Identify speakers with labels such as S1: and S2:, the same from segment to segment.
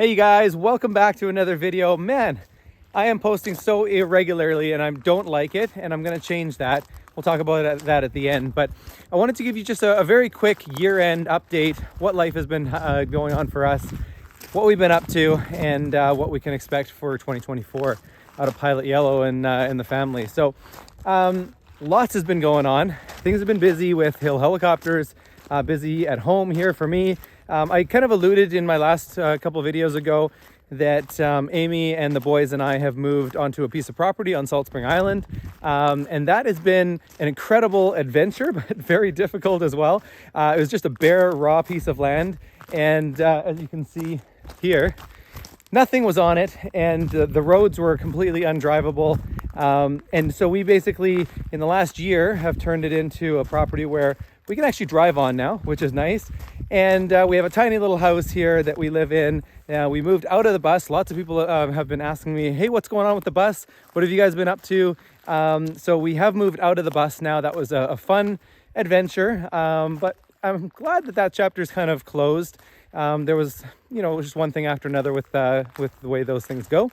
S1: Hey you guys, welcome back to another video. Man, I am posting so irregularly and I don't like it, and I'm gonna change that. We'll talk about that at the end, but I wanted to give you just a very quick year-end update, what life has been going on for us, what we've been up to, and what we can expect for 2024 out of Pilot Yellow and the family. So lots has been going on. Things have been busy with Hill Helicopters, busy at home here for me. I kind of alluded in my last couple of videos ago that Amy and the boys and I have moved onto a piece of property on Salt Spring Island. And that has been an incredible adventure, but very difficult as well. It was just a bare, raw piece of land. And as you can see here, nothing was on it, and the roads were completely undrivable. And so we basically, in the last year, have turned it into a property where we can actually drive on now, which is nice. And we have a tiny little house here that we live in. We moved out of the bus. Lots of people have been asking me, hey, what's going on with the bus? What have you guys been up to? So we have moved out of the bus now. That was a fun adventure, but I'm glad that chapter's kind of closed. There was, just one thing after another with the way those things go.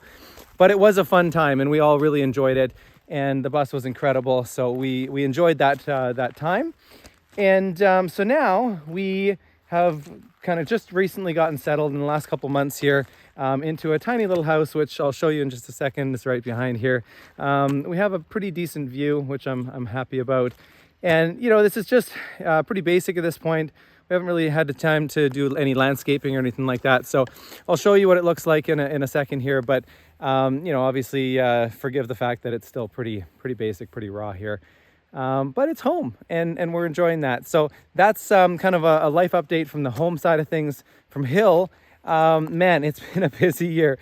S1: But it was a fun time, and we all really enjoyed it. And the bus was incredible, so we enjoyed that time. And so now we have kind of just recently gotten settled in the last couple months here into a tiny little house, which I'll show you in just a second. It's right behind here. We have a pretty decent view, which I'm happy about. And, this is just pretty basic at this point. We haven't really had the time to do any landscaping or anything like that. So I'll show you what it looks like in a second here. But, obviously forgive the fact that it's still pretty basic, pretty raw here. But it's home, and we're enjoying that. So that's kind of a life update from the home side of things. From Hill, man, it's been a busy year.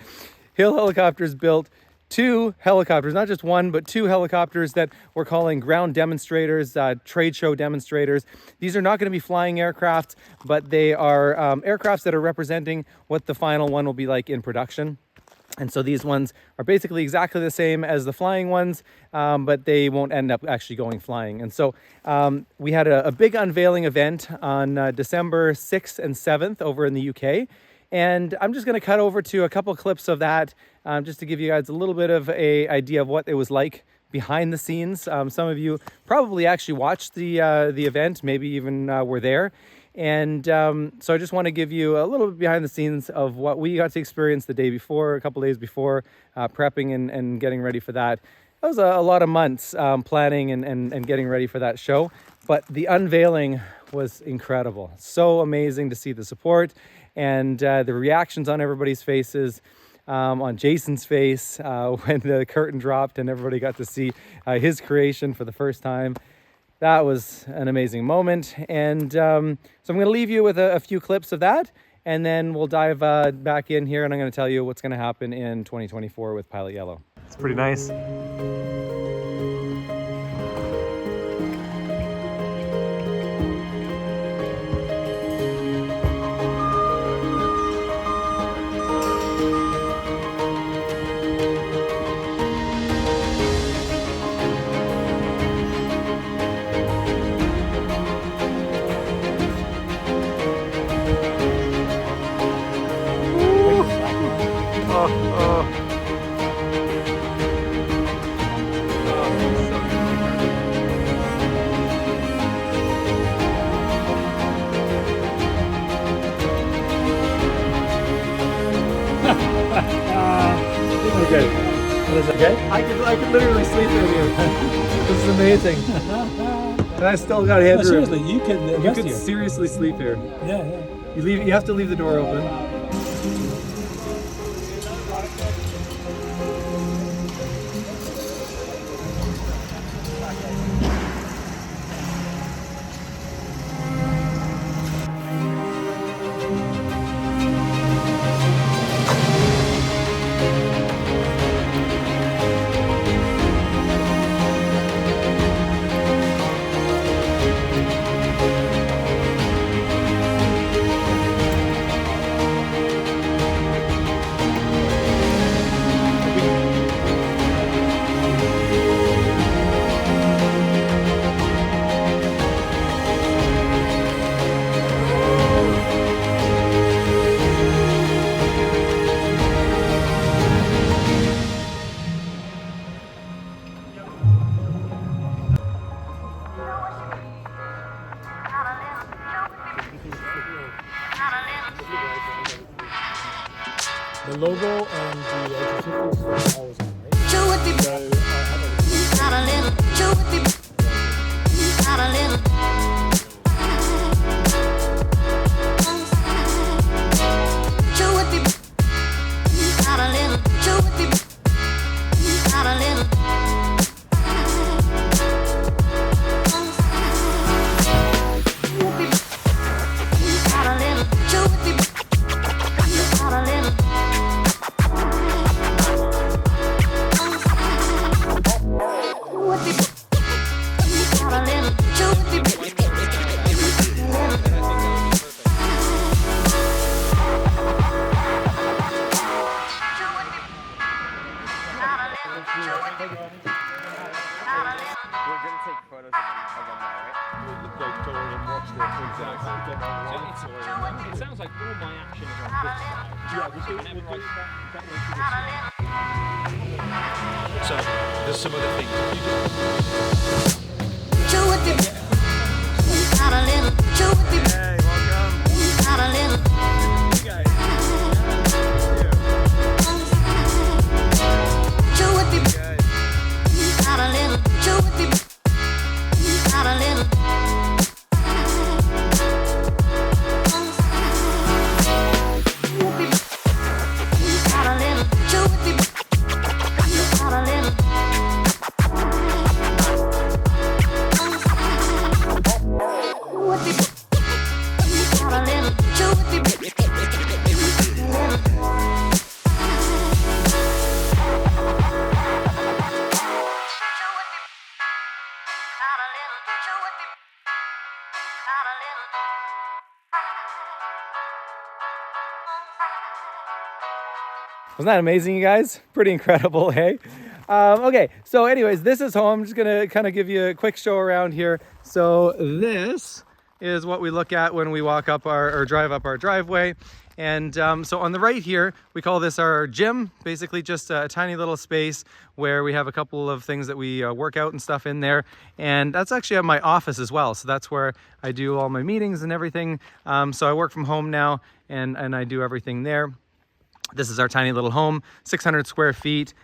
S1: Hill Helicopters built 2 helicopters, not just one, but 2 helicopters that we're calling ground demonstrators, trade show demonstrators. These are not going to be flying aircraft, but they are aircrafts that are representing what the final one will be like in production. And so these ones are basically exactly the same as the flying ones, but they won't end up actually going flying. And so we had a big unveiling event on December 6th and 7th over in the UK. And I'm just going to cut over to a couple clips of that just to give you guys a little bit of an idea of what it was like behind the scenes. Some of you probably actually watched the event, maybe even were there. And so I just want to give you a little bit behind the scenes of what we got to experience the day before, a couple days before, prepping and getting ready for that. That was a lot of months planning and getting ready for that show. But the unveiling was incredible. So amazing to see the support and the reactions on everybody's faces. On Jason's face when the curtain dropped and everybody got to see his creation for the first time. That was an amazing moment. And so I'm going to leave you with a few clips of that, and then we'll dive back in here, and I'm going to tell you what's going to happen in 2024 with Pilot Yellow. It's pretty nice. Okay. Is it okay? I could literally sleep in here. This is amazing. And I still got headroom.
S2: No, seriously, you could
S1: seriously sleep here.
S2: Yeah.
S1: You have to leave the door open.
S2: The logo and the certificates are always on, right? So,
S3: Not a little, not a little. Not a little, not a little.
S2: It sounds like all my action is on this side. Yeah, so there's some other things.
S1: Hey, welcome. You guys. Wasn't that amazing, you guys? Pretty incredible, hey? Okay, so anyways, this is home. I'm just gonna kind of give you a quick show around here. So this is what we look at when we walk up or drive up our driveway. And so on the right here, we call this our gym, basically just a tiny little space where we have a couple of things that we work out and stuff in there. And that's actually at my office as well. So that's where I do all my meetings and everything. So I work from home now and I do everything there. This is our tiny little home, 600 square feet,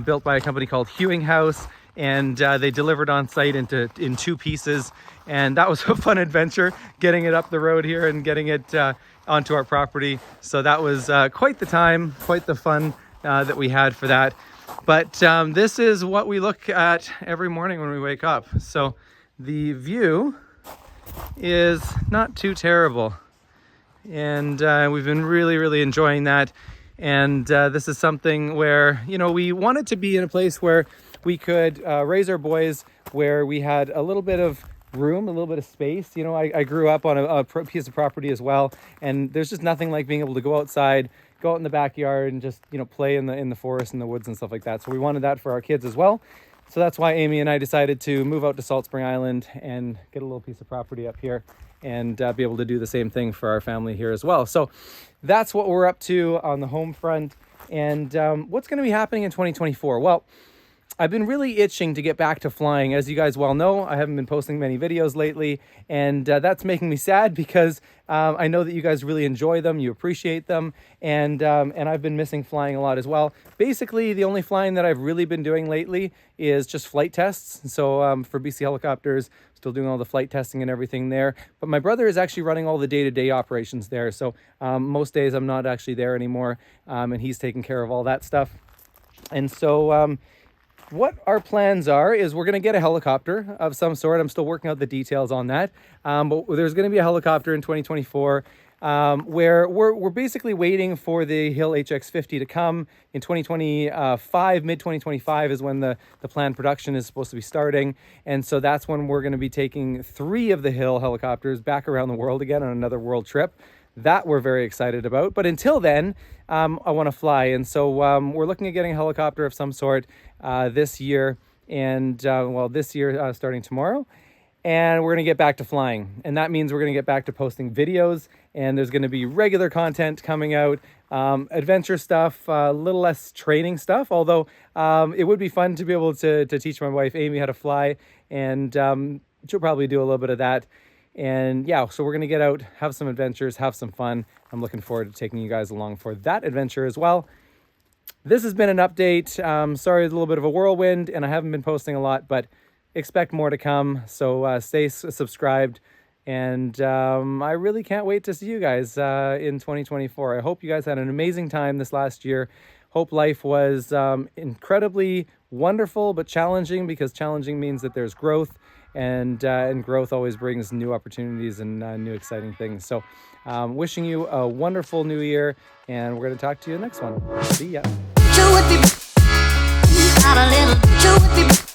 S1: built by a company called Hewing House. And they delivered on site in 2 pieces. And that was a fun adventure, getting it up the road here and getting it onto our property. So that was quite the time, quite the fun that we had for that. But this is what we look at every morning when we wake up. So the view is not too terrible. And we've been really, really enjoying that. And this is something where, you know, we wanted to be in a place where we could raise our boys, where we had a little bit of room, a little bit of space. You know, I grew up on a piece of property as well, and there's just nothing like being able to go outside, go out in the backyard and just, you know, play in the forest and the woods and stuff like that. So we wanted that for our kids as well. So that's why Amy and I decided to move out to Salt Spring Island and get a little piece of property up here and be able to do the same thing for our family here as well. So that's what we're up to on the home front. And what's going to be happening in 2024? Well, I've been really itching to get back to flying. As you guys well know, I haven't been posting many videos lately, and that's making me sad because I know that you guys really enjoy them, you appreciate them, and I've been missing flying a lot as well. Basically, the only flying that I've really been doing lately is just flight tests. So for BC Helicopters, still doing all the flight testing and everything there. But my brother is actually running all the day-to-day operations there. So most days I'm not actually there anymore, and he's taking care of all that stuff. And so what our plans are is we're going to get a helicopter of some sort. I'm still working out the details on that. But there's going to be a helicopter in 2024 where we're basically waiting for the Hill HX50 to come in 2025. Mid 2025 is when the planned production is supposed to be starting. And so that's when we're going to be taking 3 of the Hill helicopters back around the world again on another world trip. That we're very excited about. But until then, I want to fly. And so we're looking at getting a helicopter of some sort this year. And this year starting tomorrow. And we're going to get back to flying. And that means we're going to get back to posting videos. And there's going to be regular content coming out, adventure stuff, a little less training stuff. Although it would be fun to be able to teach my wife, Amy, how to fly. And she'll probably do a little bit of that. And yeah, so we're going to get out, have some adventures, have some fun. I'm looking forward to taking you guys along for that adventure as well. This has been an update. Sorry, it's a little bit of a whirlwind and I haven't been posting a lot, but expect more to come. So stay subscribed. And I really can't wait to see you guys in 2024. I hope you guys had an amazing time this last year. Hope life was incredibly wonderful, but challenging, because challenging means that there's growth, and growth always brings new opportunities and new exciting things. So wishing you a wonderful new year, and we're going to talk to you next one. See ya.
S3: Chew with me. Got a little chew with me.